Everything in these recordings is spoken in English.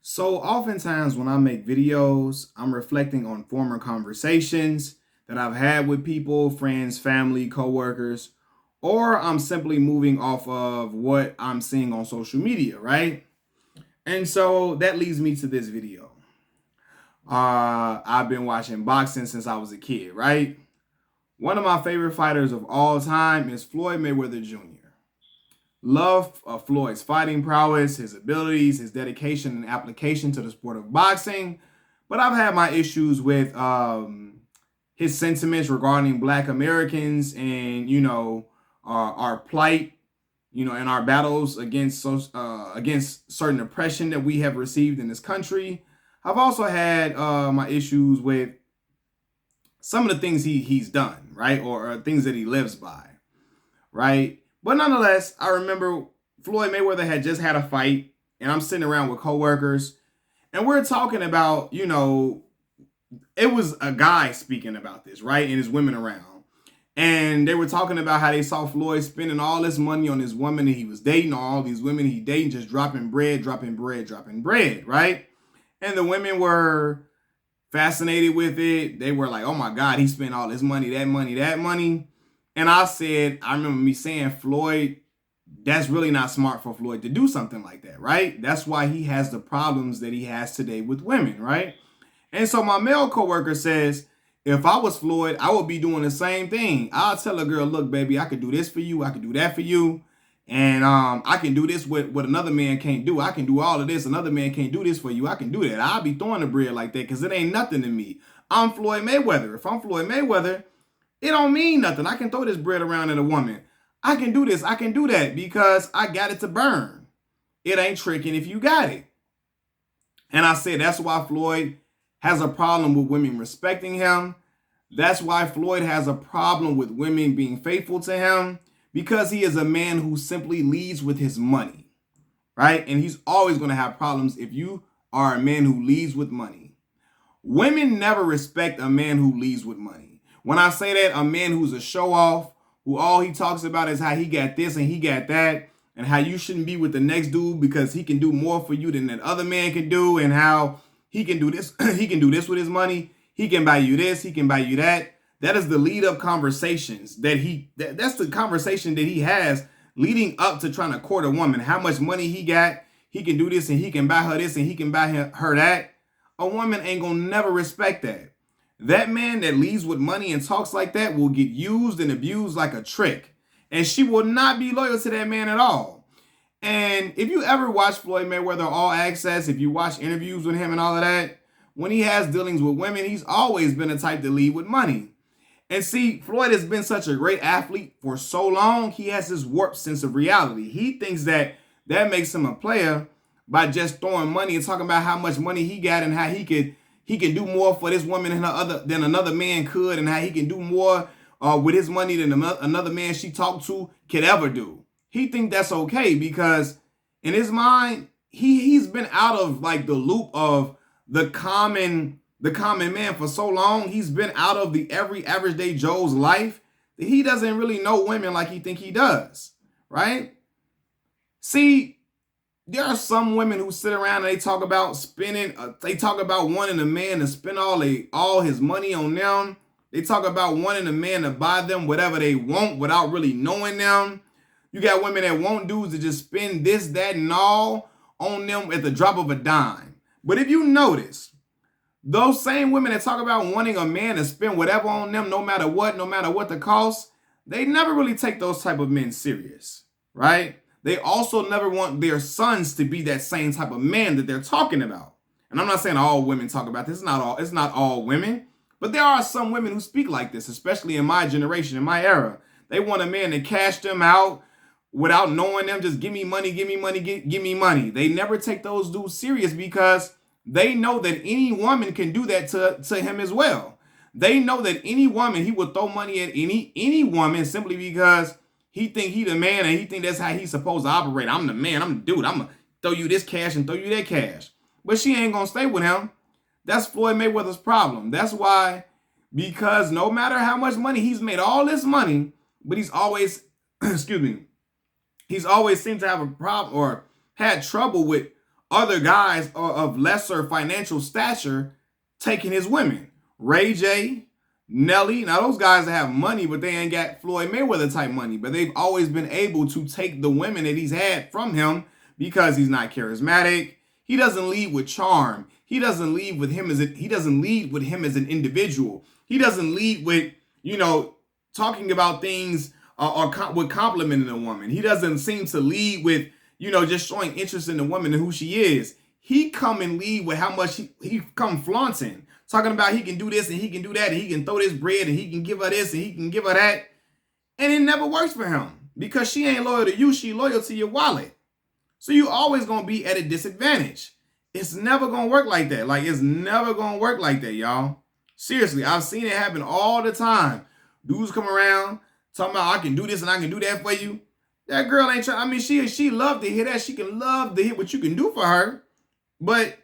So oftentimes when I make videos, I'm reflecting on former conversations that I've had with people, friends, family, coworkers, or I'm simply moving off of what I'm seeing on social media, right? And so that leads me to this video. I've been watching boxing since I was a kid, right? One of my favorite fighters of all time is Floyd Mayweather Jr. Love Floyd's fighting prowess, his abilities, his dedication and application to the sport of boxing. But I've had my issues with his sentiments regarding Black Americans and, our plight, and our battles against certain oppression that we have received in this country. I've also had my issues with some of the things he's done, right? Or things that he lives by, right? But nonetheless, I remember Floyd Mayweather had just had a fight, and I'm sitting around with coworkers, and we're talking about, it was a guy speaking about this, right? And his women around. And they were talking about how they saw Floyd spending all this money on this woman that he was dating, all these women he dating, just dropping bread, right? And the women were fascinated with it. They were like, oh my God, he spent all this money, that money, that money. And I remember me saying, Floyd, that's really not smart for Floyd to do something like that, right? That's why he has the problems that he has today with women, right? And so my male coworker says, if I was Floyd, I would be doing the same thing. I'll tell a girl, look, baby, I could do this for you. I could do that for you. And I can do this what another man can't do. I can do all of this. Another man can't do this for you. I can do that. I'll be throwing the bread like that because it ain't nothing to me. I'm Floyd Mayweather. If I'm Floyd Mayweather, it don't mean nothing. I can throw this bread around at a woman. I can do this. I can do that because I got it to burn. It ain't tricking if you got it. And I said that's why Floyd has a problem with women respecting him. That's why Floyd has a problem with women being faithful to him, because he is a man who simply leads with his money, right? And he's always going to have problems if you are a man who leads with money. Women never respect a man who leads with money. When I say that, a man who's a show off, who all he talks about is how he got this and he got that, and how you shouldn't be with the next dude because he can do more for you than that other man can do, and how he can do this, he can do this with his money. He can buy you this, he can buy you that. That is the lead up conversations that's the conversation that he has leading up to trying to court a woman. How much money he got, he can do this and he can buy her this and he can buy her that. A woman ain't gonna never respect that. That man that leads with money and talks like that will get used and abused like a trick. And she will not be loyal to that man at all. And if you ever watch Floyd Mayweather All Access, if you watch interviews with him and all of that, when he has dealings with women, he's always been the type to lead with money. And see, Floyd has been such a great athlete for so long, he has this warped sense of reality. He thinks that makes him a player by just throwing money and talking about how much money he got and how he can do more for this woman than another man could, and how he can do more with his money than another man she talked to could ever do. He thinks that's okay because in his mind, he's been out of like the loop of the common man for so long. He's been out of the every average day Joe's life that he doesn't really know women like he think he does, right? See, there are some women who sit around and they talk about they talk about wanting a man to spend all his money on them. They talk about wanting a man to buy them whatever they want without really knowing them. You got women that want dudes to just spend this, that, and all on them at the drop of a dime. But if you notice, those same women that talk about wanting a man to spend whatever on them, no matter what the cost, they never really take those type of men serious, right? They also never want their sons to be that same type of man that they're talking about. And I'm not saying all women talk about this. It's not all women. But there are some women who speak like this, especially in my generation, in my era. They want a man to cash them out without knowing them. Just give me money, give me money, give me money. They never take those dudes serious because they know that any woman can do that to him as well. They know that any woman, he would throw money at any woman simply because he think he the man and he think that's how he's supposed to operate. I'm the man, I'm the dude. I'm going to throw you this cash and throw you that cash. But she ain't going to stay with him. That's Floyd Mayweather's problem. That's why, because no matter how much money, he's made all this money, but he's always, excuse me, he's always seemed to have a problem or had trouble with other guys of lesser financial stature taking his women. Ray J, Nelly. Now those guys that have money, but they ain't got Floyd Mayweather type money. But they've always been able to take the women that he's had from him because he's not charismatic. He doesn't lead with charm. He doesn't lead with him he doesn't lead with him as an individual. He doesn't lead with, talking about things or with complimenting a woman. He doesn't seem to lead with, just showing interest in the woman and who she is. He come and lead with how much he come flaunting. Talking about he can do this and he can do that and he can throw this bread and he can give her this and he can give her that. And it never works for him because she ain't loyal to you. She loyal to your wallet. So you always going to be at a disadvantage. It's never going to work like that. It's never going to work like that, y'all. Seriously, I've seen it happen all the time. Dudes come around talking about I can do this and I can do that for you. That girl ain't trying. I mean, she love to hear that. She can love to hear what you can do for her. But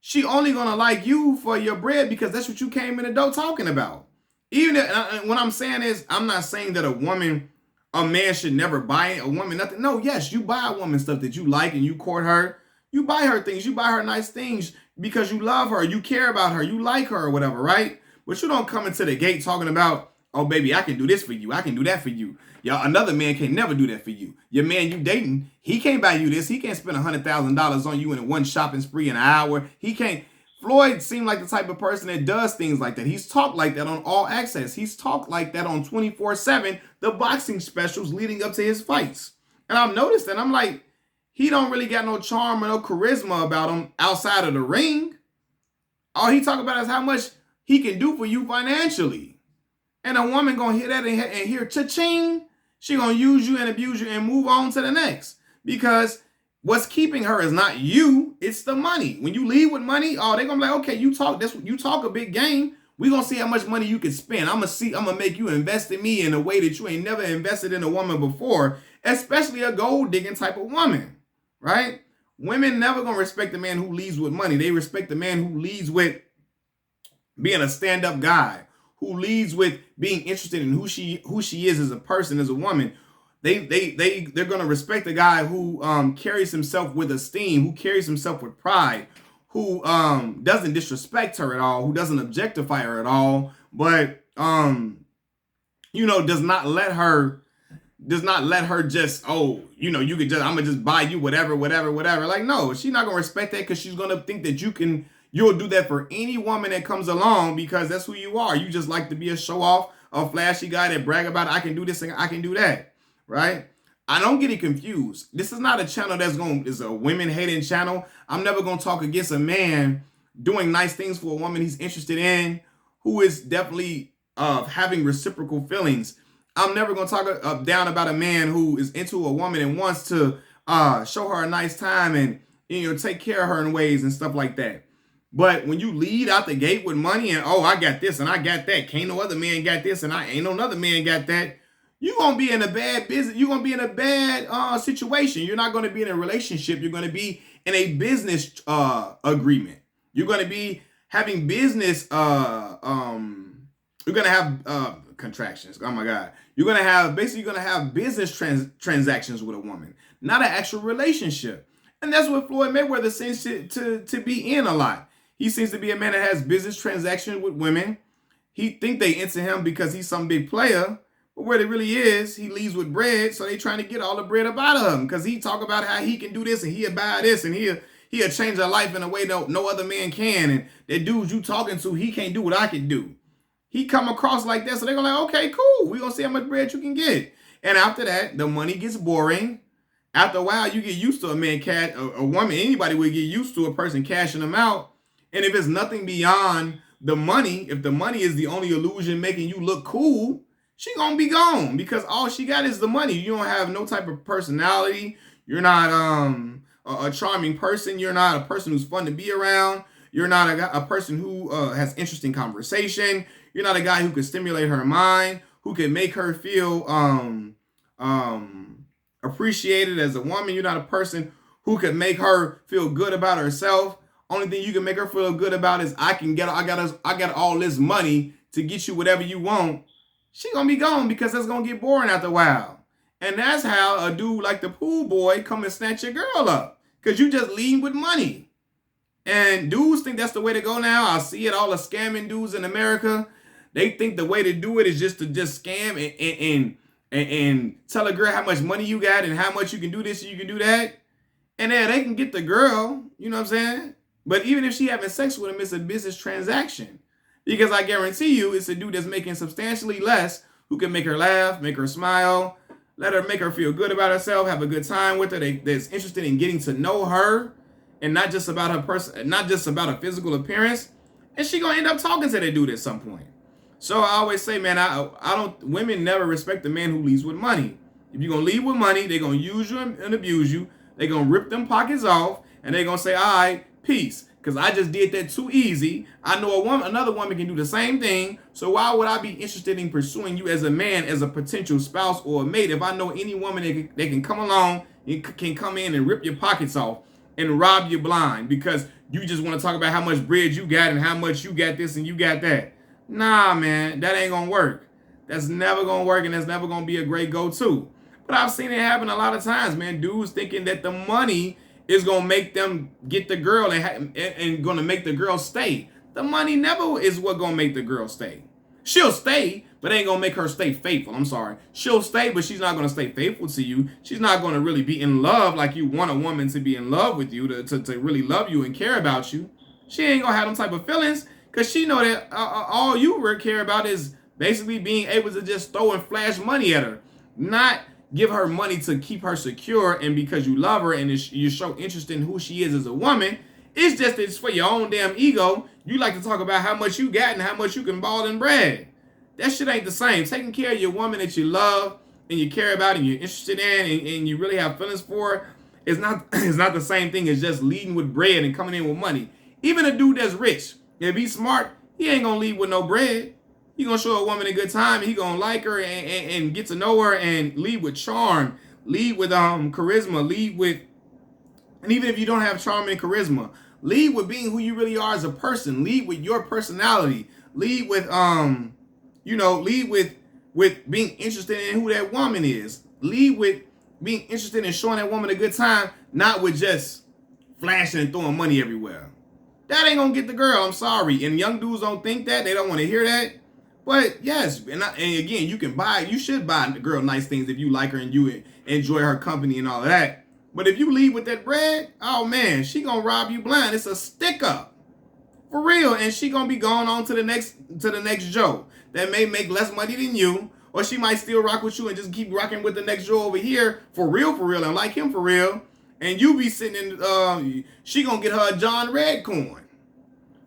she only going to like you for your bread because that's what you came in the door talking about. Even if, what I'm saying is, I'm not saying that a man should never buy a woman nothing. No, yes, you buy a woman stuff that you like and you court her. You buy her things. You buy her nice things because you love her. You care about her. You like her or whatever, right? But you don't come into the gate talking about, oh, baby, I can do this for you. I can do that for you. Y'all, another man can never do that for you. Your man you dating, he can't buy you this. He can't spend $100,000 on you in one shopping spree in an hour. He can't. Floyd seemed like the type of person that does things like that. He's talked like that on All Access. He's talked like that on 24/7, the boxing specials leading up to his fights. And I've noticed that. I'm like, he don't really got no charm or no charisma about him outside of the ring. All he talk about is how much he can do for you financially. And a woman gonna hear that and hear cha-ching. She gonna use you and abuse you and move on to the next. Because what's keeping her is not you, it's the money. When you leave with money, oh, they gonna be like, okay, you talk a big game. We gonna see how much money you can spend. I'm gonna make you invest in me in a way that you ain't never invested in a woman before, especially a gold digging type of woman, right? Women never gonna respect the man who leads with money. They respect the man who leads with being a stand-up guy, who leads with being interested in who she is as a person, as a woman. They're gonna respect the guy who carries himself with esteem, who carries himself with pride, who doesn't disrespect her at all, who doesn't objectify her at all, but does not let her just, you could just, I'm gonna just buy you whatever. Like, no, she's not gonna respect that because she's gonna think that you'll do that for any woman that comes along because that's who you are. You just like to be a show off, a flashy guy that brag about I can do this and I can do that, right? I don't get it confused. This is not a channel is a women hating channel. I'm never gonna talk against a man doing nice things for a woman he's interested in, who is definitely having reciprocal feelings. I'm never gonna talk down about a man who is into a woman and wants to show her a nice time and take care of her in ways and stuff like that. But when you lead out the gate with money and, I got this and I got that, can't no other man got this and I ain't no other man got that, you're going to be in a bad business. You're going to be in a bad situation. You're not going to be in a relationship. You're going to be in a business agreement. You're going to be having business, you're going to have contractions. Oh my God. You're going to have business transactions with a woman, not an actual relationship. And that's what Floyd Mayweather seems to be in a lot. He seems to be a man that has business transactions with women. He think they into him because he's some big player. But what it really is, he leaves with bread, so they trying to get all the bread up out of him. Because he talk about how he can do this and he'll buy this and he'll change her life in a way no other man can. And that dude you talking to, he can't do what I can do. He come across like that, so they're going to like, okay, cool. We're going to see how much bread you can get. And after that, the money gets boring. After a while, you get used to a man, a woman, anybody will get used to a person cashing them out. And if it's nothing beyond the money, if the money is the only illusion making you look cool, she gonna be gone because all she got is the money. You don't have no type of personality. You're not a charming person. You're not a person who's fun to be around. You're not a person who has interesting conversation. You're not a guy who can stimulate her mind, who can make her feel appreciated as a woman. You're not a person who can make her feel good about herself. Only thing you can make her feel good about is I got all this money to get you whatever you want. She gonna be gone because that's gonna get boring after a while. And that's how a dude like the pool boy come and snatch your girl up. Because you just leading with money. And dudes think that's the way to go now. I see it, all the scamming dudes in America. They think the way to do it is just to scam and tell a girl how much money you got and how much you can do this and you can do that. And then they can get the girl, you know what I'm saying? But even if she having sex with him, it's a business transaction. Because I guarantee you, it's a dude that's making substantially less who can make her laugh, make her smile, make her feel good about herself, have a good time with her, that's interested in getting to know her and not just about her person, not just about her physical appearance. And she gonna end up talking to that dude at some point. So I always say, man, women never respect the man who leads with money. If you're gonna lead with money, they're gonna use you and abuse you. They're gonna rip them pockets off and they're gonna say, all right, peace. Because I just did that too easy. I know another woman can do the same thing. So why would I be interested in pursuing you as a man, as a potential spouse or a mate, if I know any woman that can come along and can come in and rip your pockets off and rob you blind because you just want to talk about how much bread you got and how much you got this and you got that. Nah, man, that ain't going to work. That's never going to work, and that's never going to be a great go-to. But I've seen it happen a lot of times, man. Dudes thinking that the money is going to make them get the girl and going to make the girl stay. The money never is what going to make the girl stay. She'll stay, but ain't going to make her stay faithful. I'm sorry. She'll stay, but she's not going to stay faithful to you. She's not going to really be in love like you want a woman to be in love with you, to really love you and care about you. She ain't going to have them type of feelings because she know that all you care about is basically being able to just throw and flash money at her. Not give her money to keep her secure, and because you love her and you show interest in who she is as a woman, it's just it's for your own damn ego. You like to talk about how much you got and how much you can ball and brag. That shit ain't the same. Taking care of your woman that you love and you care about and you're interested in and you really have feelings for is not the same thing as just leading with bread and coming in with money. Even a dude that's rich, if he's smart, he ain't gonna lead with no bread. He gonna show a woman a good time. He gonna like her and get to know her and lead with charm, lead with charisma, lead with, and even if you don't have charm and charisma, lead with being who you really are as a person. Lead with your personality. Lead with lead with being interested in who that woman is. Lead with being interested in showing that woman a good time, not with just flashing and throwing money everywhere. That ain't gonna get the girl. I'm sorry. And young dudes don't think that. They don't want to hear that. But yes, and again, you should buy the girl nice things if you like her and you enjoy her company and all of that. But if you leave with that bread, oh man, she gonna rob you blind. It's a stick up. For real. And she gonna be going on to the next Joe that may make less money than you. Or she might still rock with you and just keep rocking with the next Joe over here for real, and like him for real. And you be sitting in, she gonna get her a John Red coin.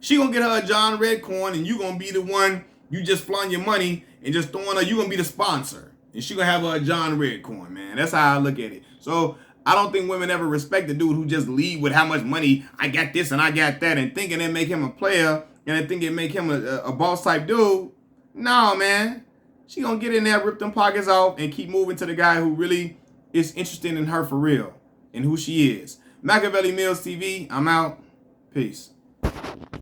She gonna get her a John Red coin and you gonna be the one. You just flaunting your money and just throwing her, you gonna be the sponsor. And she gonna have a John Red coin, man. That's how I look at it. So I don't think women ever respect the dude who just lead with how much money, I got this and I got that, and thinking it make him a player and I think it make him a boss type dude. No, man. She gonna get in there, rip them pockets off, and keep moving to the guy who really is interested in her for real and who she is. Machiavelli Mills TV, I'm out. Peace.